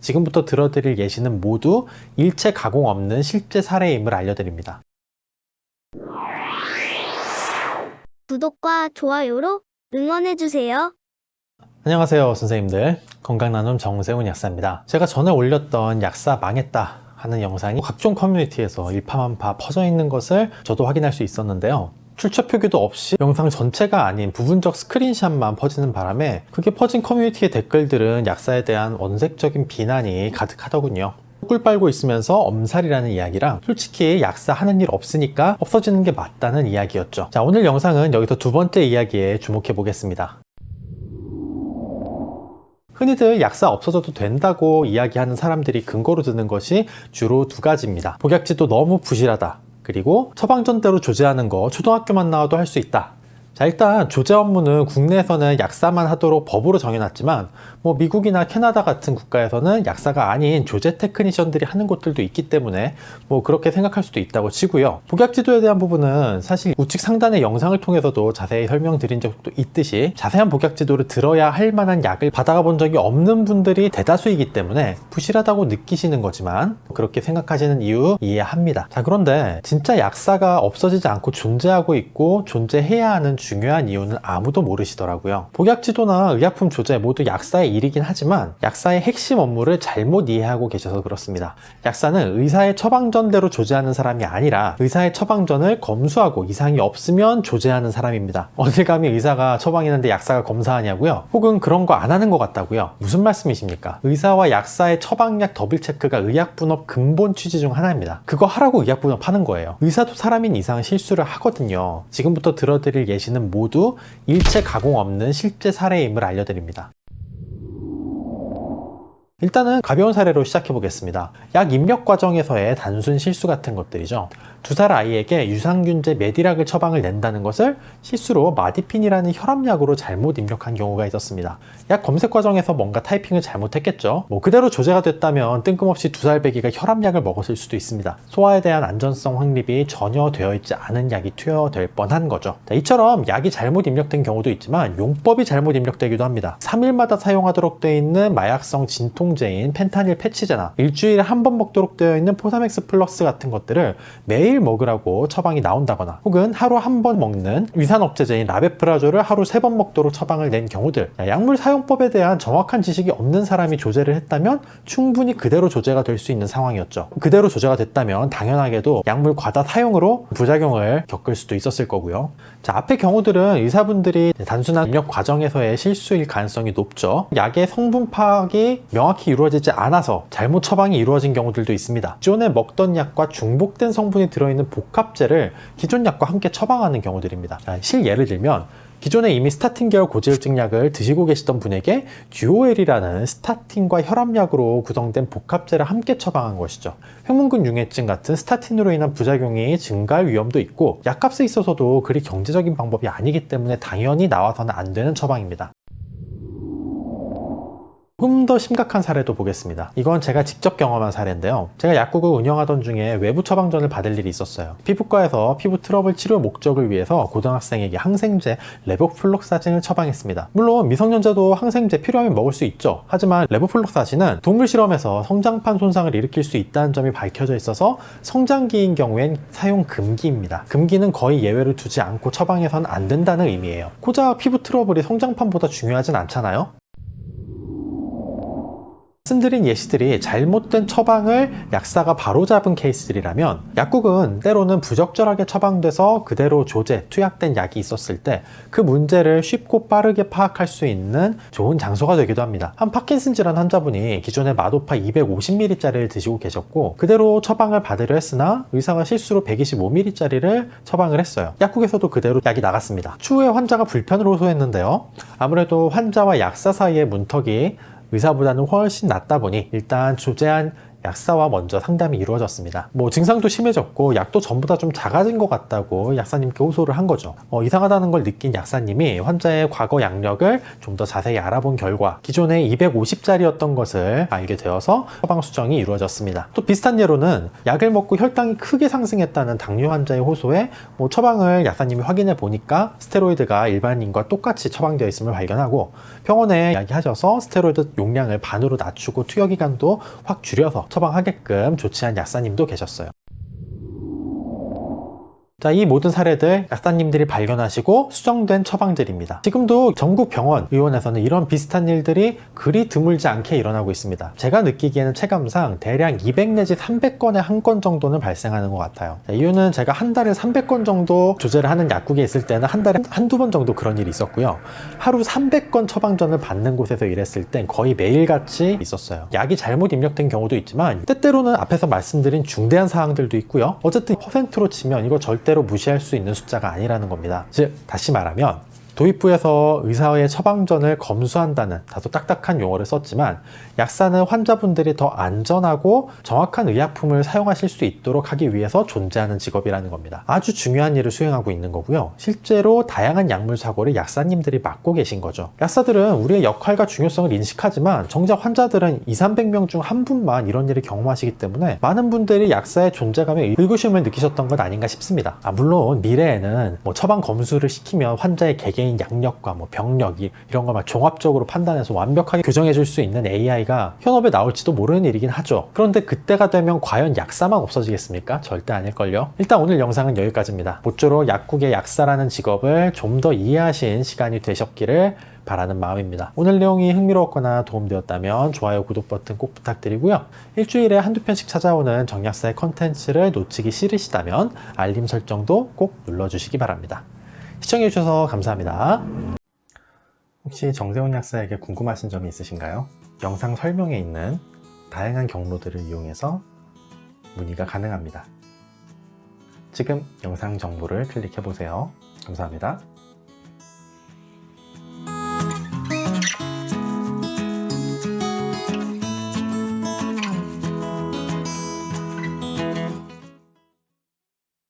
지금부터 들어드릴 예시는 모두 일체 가공 없는 실제 사례임을 알려드립니다. 구독과 좋아요로 응원해주세요. 안녕하세요 선생님들, 건강나눔 정세훈 약사입니다. 제가 전에 올렸던 약사 망했다 하는 영상이 각종 커뮤니티에서 일파만파 퍼져 있는 것을 저도 확인할 수 있었는데요. 출처 표기도 없이 영상 전체가 아닌 부분적 스크린샷만 퍼지는 바람에 그게 퍼진 커뮤니티의 댓글들은 약사에 대한 원색적인 비난이 가득하더군요. 꿀 빨고 있으면서 엄살이라는 이야기랑 솔직히 약사 하는 일 없으니까 없어지는 게 맞다는 이야기였죠. 자, 오늘 영상은 여기서 두 번째 이야기에 주목해 보겠습니다. 흔히들 약사 없어져도 된다고 이야기하는 사람들이 근거로 드는 것이 주로 두 가지입니다. 복약지도 너무 부실하다, 그리고 처방전대로 조제하는 거 초등학교만 나와도 할 수 있다. 자, 일단 조제 업무는 국내에서는 약사만 하도록 법으로 정해놨지만 미국이나 캐나다 같은 국가에서는 약사가 아닌 조제 테크니션들이 하는 곳들도 있기 때문에 그렇게 생각할 수도 있다고 치고요. 복약지도에 대한 부분은 사실 우측 상단의 영상을 통해서도 자세히 설명드린 적도 있듯이 자세한 복약지도를 들어야 할 만한 약을 받아가 본 적이 없는 분들이 대다수이기 때문에 부실하다고 느끼시는 거지만 그렇게 생각하시는 이유 이해합니다. 자, 그런데 진짜 약사가 없어지지 않고 존재하고 있고 존재해야 하는 중요한 이유는 아무도 모르시더라고요. 복약지도나 의약품 조제 모두 약사의 일이긴 하지만 약사의 핵심 업무를 잘못 이해하고 계셔서 그렇습니다. 약사는 의사의 처방전대로 조제하는 사람이 아니라 의사의 처방전을 검수하고 이상이 없으면 조제하는 사람입니다. 어딜 감히 의사가 처방했는데 약사가 검사하냐고요? 혹은 그런 거 안 하는 것 같다고요? 무슨 말씀이십니까? 의사와 약사의 처방약 더블 체크가 의약분업 근본 취지 중 하나입니다. 그거 하라고 의약분업 하는 거예요. 의사도 사람인 이상 실수를 하거든요. 지금부터 들어드릴 예시는 모두 일체 가공 없는 실제 사례임을 알려드립니다. 일단은 가벼운 사례로 시작해 보겠습니다. 약 입력 과정에서의 단순 실수 같은 것들이죠. 2살 아이에게 유산균제 메디락을 처방을 낸다는 것을 실수로 마디핀이라는 혈압약으로 잘못 입력한 경우가 있었습니다. 약 검색 과정에서 뭔가 타이핑을 잘못했겠죠. 그대로 조제가 됐다면 뜬금없이 2살 배기가 혈압약을 먹었을 수도 있습니다. 소화에 대한 안전성 확립이 전혀 되어 있지 않은 약이 투여될 뻔한 거죠. 자, 이처럼 약이 잘못 입력된 경우도 있지만 용법이 잘못 입력되기도 합니다. 3일마다 사용하도록 되어 있는 마약성 진통제인 펜타닐 패치제나 일주일에 한 번 먹도록 되어 있는 포사맥스 플러스 같은 것들을 매일 먹으라고 처방이 나온다거나 혹은 하루 한 번 먹는 위산업체제인 라베프라졸을 하루 3번 먹도록 처방을 낸 경우들, 약물 사용법에 대한 정확한 지식이 없는 사람이 조제를 했다면 충분히 그대로 조제가 될 수 있는 상황이었죠. 그대로 조제가 됐다면 당연하게도 약물 과다 사용으로 부작용을 겪을 수도 있었을 거고요. 자, 앞의 경우들은 의사분들이 단순한 입력 과정에서의 실수일 가능성이 높죠. 약의 성분 파악이 명확히 이루어지지 않아서 잘못 처방이 이루어진 경우들도 있습니다. 기존에 먹던 약과 중복된 성분이 들어있는 복합제를 기존 약과 함께 처방하는 경우들입니다. 자, 실예를 들면 기존에 이미 스타틴 계열 고지혈증 약을 드시고 계시던 분에게 듀오엘이라는 스타틴과 혈압약으로 구성된 복합제를 함께 처방한 것이죠. 횡문근 융해증 같은 스타틴으로 인한 부작용이 증가할 위험도 있고 약값에 있어서도 그리 경제적인 방법이 아니기 때문에 당연히 나와서는 안 되는 처방입니다. 조금 더 심각한 사례도 보겠습니다. 이건 제가 직접 경험한 사례인데요. 제가 약국을 운영하던 중에 외부 처방전을 받을 일이 있었어요. 피부과에서 피부 트러블 치료 목적을 위해서 고등학생에게 항생제 레보플록사진을 처방했습니다. 물론 미성년자도 항생제 필요하면 먹을 수 있죠. 하지만 레보플록사진은 동물 실험에서 성장판 손상을 일으킬 수 있다는 점이 밝혀져 있어서 성장기인 경우엔 사용 금기입니다. 금기는 거의 예외를 두지 않고 처방해서는 안 된다는 의미예요. 고작 피부 트러블이 성장판보다 중요하진 않잖아요. 말씀드린 예시들이 잘못된 처방을 약사가 바로잡은 케이스들이라면 약국은 때로는 부적절하게 처방돼서 그대로 조제, 투약된 약이 있었을 때 그 문제를 쉽고 빠르게 파악할 수 있는 좋은 장소가 되기도 합니다. 한 파킨슨 질환 환자분이 기존에 마도파 250ml짜리를 드시고 계셨고 그대로 처방을 받으려 했으나 의사가 실수로 125ml짜리를 처방을 했어요. 약국에서도 그대로 약이 나갔습니다. 추후에 환자가 불편을 호소했는데요. 아무래도 환자와 약사 사이의 문턱이 의사보다는 훨씬 낮다 보니 일단 조제한 약사와 먼저 상담이 이루어졌습니다. 증상도 심해졌고 약도 전부 다 좀 작아진 것 같다고 약사님께 호소를 한 거죠. 이상하다는 걸 느낀 약사님이 환자의 과거 약력을 좀 더 자세히 알아본 결과 기존에 250짜리였던 것을 알게 되어서 처방 수정이 이루어졌습니다. 또 비슷한 예로는 약을 먹고 혈당이 크게 상승했다는 당뇨 환자의 호소에 처방을 약사님이 확인해 보니까 스테로이드가 일반인과 똑같이 처방되어 있음을 발견하고 병원에 이야기하셔서 스테로이드 용량을 반으로 낮추고 투여 기간도 확 줄여서 처방하게끔 조치한 약사님도 계셨어요. 자, 이 모든 사례들 약사님들이 발견하시고 수정된 처방들입니다. 지금도 전국 병원, 의원에서는 이런 비슷한 일들이 그리 드물지 않게 일어나고 있습니다. 제가 느끼기에는 체감상 대략 200 내지 300건에 한 건 정도는 발생하는 것 같아요. 자, 이유는 제가 한 달에 300건 정도 조제를 하는 약국에 있을 때는 한 달에 한두 번 정도 그런 일이 있었고요. 하루 300건 처방전을 받는 곳에서 일했을 땐 거의 매일같이 있었어요. 약이 잘못 입력된 경우도 있지만 때때로는 앞에서 말씀드린 중대한 사항들도 있고요. 어쨌든 퍼센트로 치면 이거 절대로 무시할 수 있는 숫자가 아니라는 겁니다. 즉 다시 말하면 도입부에서 의사의 처방전을 검수한다는 다소 딱딱한 용어를 썼지만 약사는 환자분들이 더 안전하고 정확한 의약품을 사용하실 수 있도록 하기 위해서 존재하는 직업이라는 겁니다. 아주 중요한 일을 수행하고 있는 거고요. 실제로 다양한 약물 사고를 약사님들이 맡고 계신 거죠. 약사들은 우리의 역할과 중요성을 인식하지만 정작 환자들은 200~300명 중 한 분만 이런 일을 경험하시기 때문에 많은 분들이 약사의 존재감에 의구심을 느끼셨던 것 아닌가 싶습니다. 물론 미래에는 처방 검수를 시키면 환자의 개개인 약력과 병력 이런 걸 종합적으로 판단해서 완벽하게 교정해 줄 수 있는 AI가 현업에 나올지도 모르는 일이긴 하죠. 그런데 그때가 되면 과연 약사만 없어지겠습니까? 절대 아닐걸요. 일단 오늘 영상은 여기까지입니다. 모쪼록 약국의 약사라는 직업을 좀 더 이해하신 시간이 되셨기를 바라는 마음입니다. 오늘 내용이 흥미로웠거나 도움되었다면 좋아요, 구독 버튼 꼭 부탁드리고요. 일주일에 한두 편씩 찾아오는 정약사의 컨텐츠를 놓치기 싫으시다면 알림 설정도 꼭 눌러주시기 바랍니다. 시청해주셔서 감사합니다. 혹시 정세훈 약사에게 궁금하신 점이 있으신가요? 영상 설명에 있는 다양한 경로들을 이용해서 문의가 가능합니다. 지금 영상 정보를 클릭해보세요. 감사합니다.